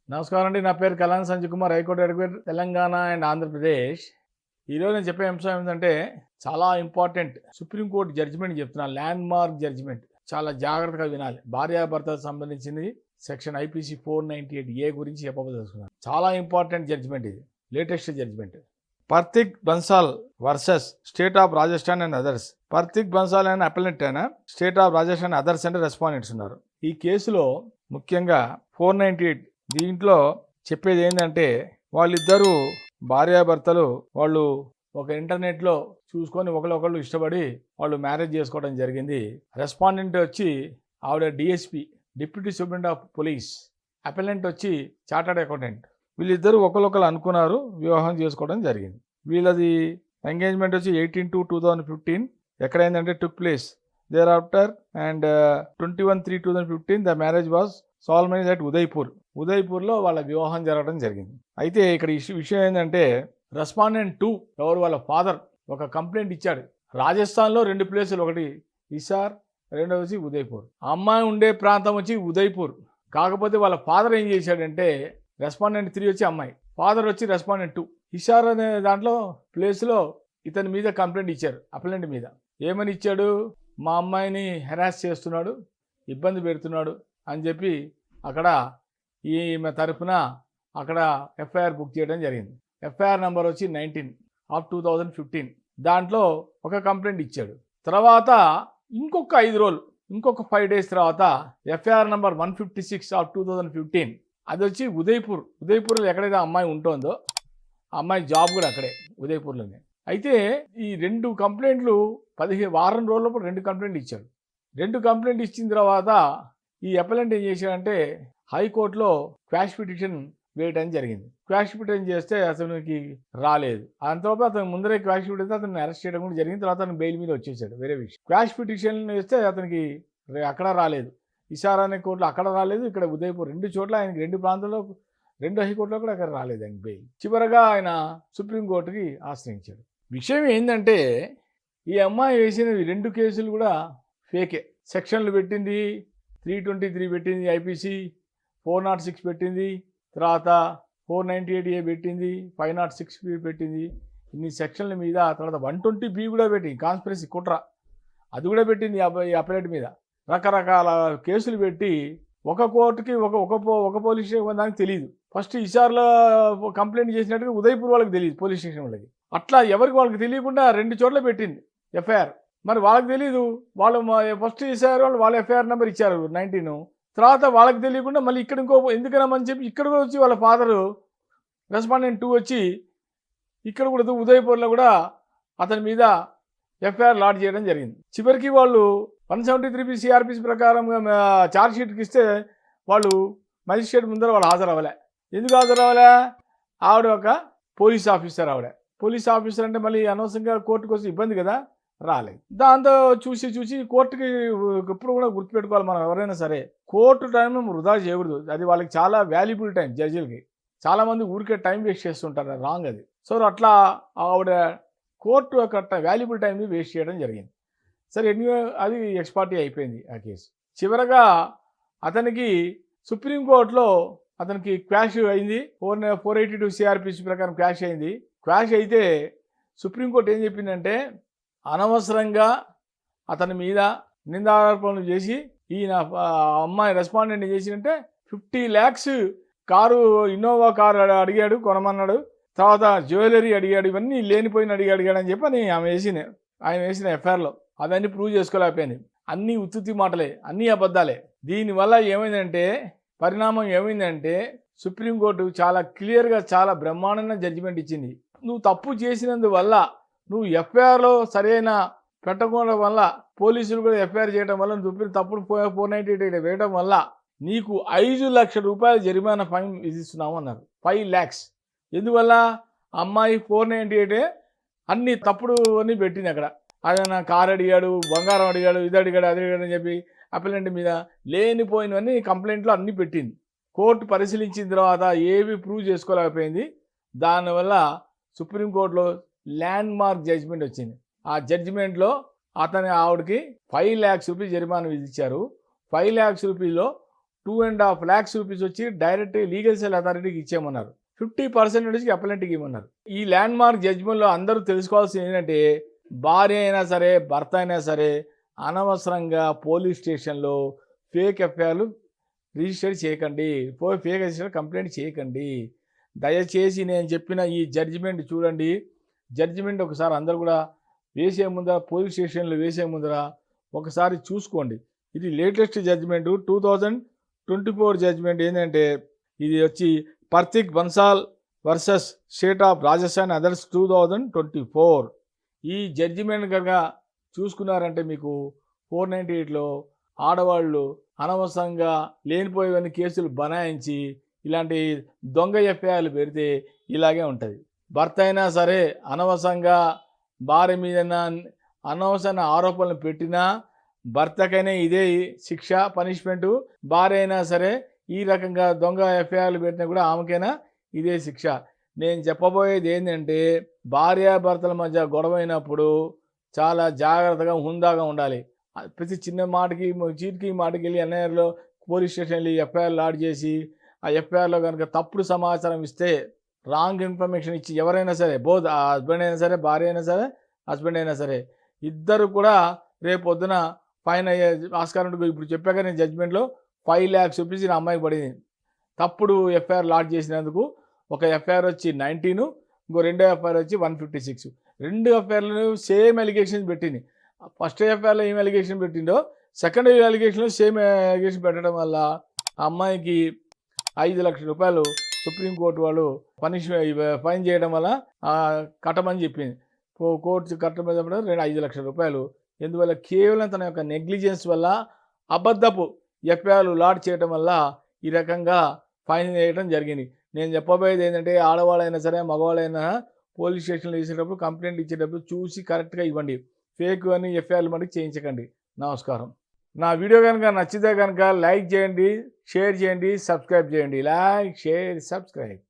నమస్కారం అండి. నా పేరు Kalan Sanjay Kumar, high court advocate, Telangana and Andhra Pradesh. ఈరోజు నేను చెప్పే అంశం ఏమిటంటే చాలా ఇంపార్టెంట్ సుప్రీంకోర్టు జడ్జిమెంట్ చెప్తున్నాను. ల్యాండ్ మార్క్ జడ్జిమెంట్ చాలా జాగ్రత్తగా వినాలి. భార్యాభర్తలకు సంబంధించింది సెక్షన్ ఐపీసీ 498A గురించి చెప్పబోతున్నాను. చాలా ఇంపార్టెంట్ జడ్జిమెంట్ ఇది, latest judgment. Partik Bansal versus state of Rajasthan and others. Partik Bansal అయిన అపెలెంట్ అయినా, స్టేట్ ఆఫ్ రాజస్థాన్ అదర్స్ అంటే రెస్పాండెంట్స్ ఉన్నారు. ఈ కేసులో ముఖ్యంగా 498 దీంట్లో చెప్పేది ఏంటంటే, వాళ్ళిద్దరూ భార్యాభర్తలు వాళ్ళు ఒక ఇంటర్నెట్లో చూసుకొని ఒకళ్ళు ఇష్టపడి వాళ్ళు మ్యారేజ్ చేసుకోవడం జరిగింది. రెస్పాండెంట్ వచ్చి ఆవిడ DSP, deputy superintendent of police. Appellant వచ్చి చార్టర్డ్ అకౌంటెంట్. వీళ్ళిద్దరూ ఒకళ్ళు అనుకున్నారు, వివాహం చేసుకోవడం జరిగింది. వీళ్ళది ఎంగేజ్మెంట్ వచ్చి 18/2/2015. ఎక్కడైందంటే took place thereafter and 21/3/2015 the marriage was solemnised at ఉదయ్పూర్లో వాళ్ళ వివాహం జరగడం జరిగింది. అయితే ఇక్కడ విషయం ఏంటంటే, రెస్పాండెంట్ 2 ఎవరు, వాళ్ళ ఫాదర్ ఒక కంప్లైంట్ ఇచ్చాడు. రాజస్థాన్లో 2 ప్లేసులు, ఒకటి హిసార్, రెండవది వచ్చి ఉదయ్పూర్. ఆ అమ్మాయి ఉండే ప్రాంతం వచ్చి ఉదయ్పూర్. కాకపోతే వాళ్ళ ఫాదర్ ఏం చేశాడంటే, రెస్పాండెంట్ 3 వచ్చి అమ్మాయి, ఫాదర్ వచ్చి రెస్పాండెంట్ 2. హిసార్ అనే దాంట్లో ప్లేస్లో ఇతని మీద కంప్లైంట్ ఇచ్చారు, అప్లెంట్ మీద. ఏమని ఇచ్చాడు, మా అమ్మాయిని హెరాస్ చేస్తున్నాడు, ఇబ్బంది పెడుతున్నాడు అని చెప్పి అక్కడ ఈమె తరఫున అక్కడ ఎఫ్ఐఆర్ బుక్ చేయడం జరిగింది. ఎఫ్ఐఆర్ నెంబర్ వచ్చి 19/2015. దాంట్లో ఒక కంప్లైంట్ ఇచ్చాడు. తర్వాత ఇంకొక 5 రోజులు, ఇంకొక 5 days తర్వాత ఎఫ్ఐఆర్ నెంబర్ 156/2015 అది వచ్చి ఉదయ్పూర్లో ఎక్కడైతే అమ్మాయి ఉంటుందో ఆ అమ్మాయి జాబ్ కూడా అక్కడే ఉదయ్పూర్లోనే. అయితే ఈ 2 కంప్లైంట్లు 15 వారం రోజులప్పుడు 2 కంప్లైంట్లు ఇచ్చాడు. 2 కంప్లైంట్ ఇచ్చిన తర్వాత ఈ అపెలెంట్ ఏం చేశాడంటే హైకోర్టులో క్వాష్ పిటిషన్ వేయడం జరిగింది. క్వాష్ పిటిషన్ చేస్తే అతనికి రాలేదు. అంతలోపు అతను ముందరే క్వాష్ పిటిషన్ అతను అరెస్ట్ చేయడం కూడా జరిగింది. తర్వాత అతను బెయిల్ మీద వచ్చేసాడు, వేరే విషయం. క్వాష్ పిటిషన్ వేస్తే అతనికి అక్కడ రాలేదు, ఇషారా అనే కోర్టులో అక్కడ రాలేదు, ఇక్కడ ఉదయపూర్ 2 చోట్ల ఆయనకి 2 ప్రాంతాల్లో 2 హైకోర్టులో కూడా అక్కడ రాలేదు ఆయన బెయిల్. చివరగా ఆయన సుప్రీంకోర్టుకి ఆశ్రయించాడు. విషయం ఏంటంటే, ఈ అమ్మాయి వేసిన 2 కేసులు కూడా ఫేకే. సెక్షన్లు పెట్టింది, 323 పెట్టింది, ఐపీసీ 406 పెట్టింది, తర్వాత 498A పెట్టింది, 506 పెట్టింది. ఇన్ని సెక్షన్ల మీద తర్వాత 120B కూడా పెట్టింది, కాన్స్పిరసీ కుట్ర, అది కూడా పెట్టింది ఈ అపెలెంట్ మీద. రకరకాల కేసులు పెట్టి ఒక కోర్టుకి ఒక పోలీస్ స్టేషన్ దానికి తెలియదు. ఫస్ట్ ఇషార్లో కంప్లైంట్ చేసినట్టుగా ఉదయ్పూర్ వాళ్ళకి తెలియదు, పోలీస్ స్టేషన్ వాళ్ళకి. అట్లా ఎవరికి వాళ్ళకి తెలియకుండా 2 చోట్ల పెట్టింది ఎఫ్ఐఆర్. మరి వాళ్ళకి తెలీదు, వాళ్ళు ఫస్ట్ ఇషార్ వాళ్ళు ఎఫ్ఐఆర్ నెంబర్ ఇచ్చారు 19. తర్వాత వాళ్ళకి తెలియకుండా మళ్ళీ ఇక్కడ ఇంకో ఎందుకనమని చెప్పి ఇక్కడ కూడా వచ్చి వాళ్ళ ఫాదరు రెస్పాండెంట్ 2 వచ్చి ఇక్కడ కూడా ఉదయ్పూర్లో కూడా అతని మీద ఎఫ్ఐఆర్ లాడ్జ్ చేయడం జరిగింది. చివరికి వాళ్ళు 173B సిఆర్పిసి ప్రకారం ఛార్జ్ షీట్కి ఇస్తే వాళ్ళు మజిస్ట్రేట్ ముందర వాళ్ళు హాజరవ్వలే. ఎందుకు హాజరవ్వలే? ఆవిడ ఒక పోలీస్ ఆఫీసర్. ఆవిడ పోలీస్ ఆఫీసర్ అంటే మళ్ళీ అనవసరంగా కోర్టుకు వస్తే ఇబ్బంది కదా, రాలేదు. దాంతో చూసి కోర్టుకి ఎప్పుడు కూడా గుర్తుపెట్టుకోవాలి మనం, ఎవరైనా సరే కోర్టు టైం వృధా చేయకూడదు. అది వాళ్ళకి చాలా వాల్యుబుల్ టైం. జడ్జిలకి చాలామంది ఊరికే టైం వేస్ట్ చేస్తుంటారు, రాంగ్ అది. సో అట్లా ఆవిడ కోర్టు యొక్క వాల్యుబుల్ టైంని వేస్ట్ చేయడం జరిగింది. సరే, ఎన్నో అది ఎక్స్పార్టీ అయిపోయింది ఆ కేసు. చివరగా అతనికి సుప్రీంకోర్టులో అతనికి క్వాష్ అయింది. 482 సిఆర్పిసి ప్రకారం క్వాష్ అయింది. క్వాష్ అయితే సుప్రీంకోర్టు ఏం చెప్పిందంటే, అనవసరంగా అతని మీద నిందారోపణలు చేసి ఈయన అమ్మాయి రెస్పాండెంట్ చేసినంటే 50 lakhs కారు, ఇన్నోవా కారు అడిగాడు, కొనమన్నాడు. తర్వాత జ్యువెలరీ అడిగాడు, ఇవన్నీ లేనిపోయిన అడిగాడు అని చెప్పని ఆయన వేసిన ఎఫ్ఐఆర్లో అవన్నీ ప్రూవ్ చేసుకోలేకపోయింది. అన్నీ ఉత్తుత్తి మాటలే, అన్నీ అబద్ధాలే. దీనివల్ల ఏమైందంటే, పరిణామం ఏమైందంటే, సుప్రీంకోర్టు చాలా క్లియర్గా చాలా బ్రహ్మాండంగా జడ్జిమెంట్ ఇచ్చింది. నువ్వు తప్పు చేసినందువల్ల, నువ్వు ఎఫ్ఐఆర్లో సరైన పెట్టకపోవడం వల్ల, పోలీసులు కూడా ఎఫ్ఐఆర్ చేయడం వల్ల, నువ్వు తప్పుడు 498 వేయడం వల్ల నీకు 5 లక్షల రూపాయల జరిమానా ఫైన్ విధిస్తున్నాము అన్నారు. 5 lakhs. ఎందువల్ల? అమ్మాయి 498 అన్ని తప్పుడు అని పెట్టింది అక్కడ. ఆయన కారు అడిగాడు, బంగారం అడిగాడు, ఇది అడిగాడు, అది అడిగాడు అని చెప్పి అపెలెంట్ మీద లేనిపోయినవన్నీ కంప్లైంట్లో అన్నీ పెట్టింది. కోర్టు పరిశీలించిన తర్వాత ఏవి ప్రూవ్ చేసుకోలేకపోయింది. దానివల్ల సుప్రీంకోర్టులో ల్యాండ్ మార్క్ జడ్జిమెంట్ వచ్చింది. ఆ జడ్జిమెంట్లో ఆవిడకి 5 lakhs రూపీస్ జరిమానా విధించారు. 5 lakhs రూపీలో 2.5 lakhs రూపీస్ వచ్చి డైరెక్ట్ లీగల్ సెల్ అథారిటీకి ఇచ్చేయమన్నారు. 50% అప్పలెంట్కి ఇవ్వమన్నారు. ఈ ల్యాండ్ మార్క్ జడ్జిమెంట్లో అందరూ తెలుసుకోవాల్సింది ఏంటంటే, భార్య అయినా సరే భర్త అయినా సరే అనవసరంగా పోలీస్ స్టేషన్లో ఫేక్ ఎఫ్ఐఆర్లు రిజిస్టర్ చేయకండి, ఫేక్ రిజిస్టర్ కంప్లైంట్ చేయకండి. దయచేసి నేను చెప్పిన ఈ జడ్జిమెంట్ చూడండి. జడ్జిమెంట్ ఒకసారి అందరూ కూడా వేసే ముందర, పోలీస్ స్టేషన్లో వేసే ముందర ఒకసారి చూసుకోండి. ఇది లేటెస్ట్ జడ్జిమెంట్ 2024 జడ్జిమెంట్. ఏంటంటే ఇది వచ్చి Partik Bansal versus state of Rajasthan others 2024. ఈ జడ్జిమెంట్ కనుక చూసుకున్నారంటే మీకు 498లో ఆడవాళ్ళు అనవసరంగా లేనిపోయేవన్నీ కేసులు బనాయించి ఇలాంటి దొంగ ఎఫ్ఐఆర్లు పెడితే ఇలాగే ఉంటుంది. భర్త అయినా సరే అనవసరంగా భార్య మీద అనవసరమైన ఆరోపణలు పెట్టినా భర్తకైనా ఇదే శిక్ష, పనిష్మెంటు. భార్య అయినా సరే ఈ రకంగా దొంగ ఎఫ్ఐఆర్లు పెట్టినా కూడా ఆమెకైనా ఇదే శిక్ష. నేను చెప్పబోయేది ఏంటంటే, భార్యాభర్తల మధ్య గొడవ అయినప్పుడు చాలా జాగ్రత్తగా హుందాగా ఉండాలి. ప్రతి చిన్న మాటకి చీటికి మాటకి వెళ్ళి ఎన్ఐఆర్లో పోలీస్ స్టేషన్ వెళ్ళి ఎఫ్ఐఆర్ లాడ్ చేసి ఆ ఎఫ్ఐఆర్లో కనుక తప్పుడు సమాచారం ఇస్తే, రాంగ్ ఇన్ఫర్మేషన్ ఇచ్చి ఎవరైనా సరే, బోత్ హస్బెండ్ అయినా సరే భార్య అయినా సరే హస్బెండ్ అయినా సరే ఇద్దరు కూడా రేపు పొద్దున ఫైన్ అయ్యే ఆస్కారం ఉంటుంది. ఇప్పుడు చెప్పాక నేను జడ్జిమెంట్లో 5 lakhs రూపీస్ నా అమ్మాయికి పడింది తప్పుడు ఎఫ్ఐఆర్ లాడ్ చేసినందుకు. ఒక ఎఫ్ఐఆర్ వచ్చి 19, ఇంకో రెండో ఎఫ్ఐఆర్ వచ్చి 156. 2 ఎఫ్ఐఆర్లు సేమ్ ఎలిగేషన్స్ పెట్టింది. ఫస్ట్ ఎఫ్ఐఆర్లో ఏం ఎలిగేషన్ పెట్టిండో సెకండ్ ఎలిగేషన్లో సేమ్ ఎలిగేషన్ పెట్టడం వల్ల ఆ అమ్మాయికి 5 లక్షల రూపాయలు సుప్రీంకోర్టు వాళ్ళు ఫైన్ చేయడం వల్ల కట్టమని చెప్పింది. కోర్టు కట్టమని 5 లక్షల రూపాయలు. ఎందువల్ల కేవలం తన యొక్క నెగ్లిజెన్స్ వల్ల, అబద్ధపు ఎఫ్ఐఆర్లు లాడ్ చేయడం వల్ల ఈ రకంగా ఫైన్ వేయడం జరిగింది. నేను చెప్పబోయేది ఏంటంటే, ఆడవాళ్ళైనా సరే మగవాళ్ళైనా పోలీస్ స్టేషన్లో వేసేటప్పుడు కంప్లైంట్ ఇచ్చేటప్పుడు చూసి కరెక్ట్గా ఇవ్వండి. ఫేక్ అని ఎఫ్ఐఆర్లు మటుకు చేయించకండి. నమస్కారం. నా వీడియో కనుక నచ్చితే కనుక లైక్ చేయండి, షేర్ చేయండి, సబ్స్క్రైబ్ చేయండి. Like, share, subscribe.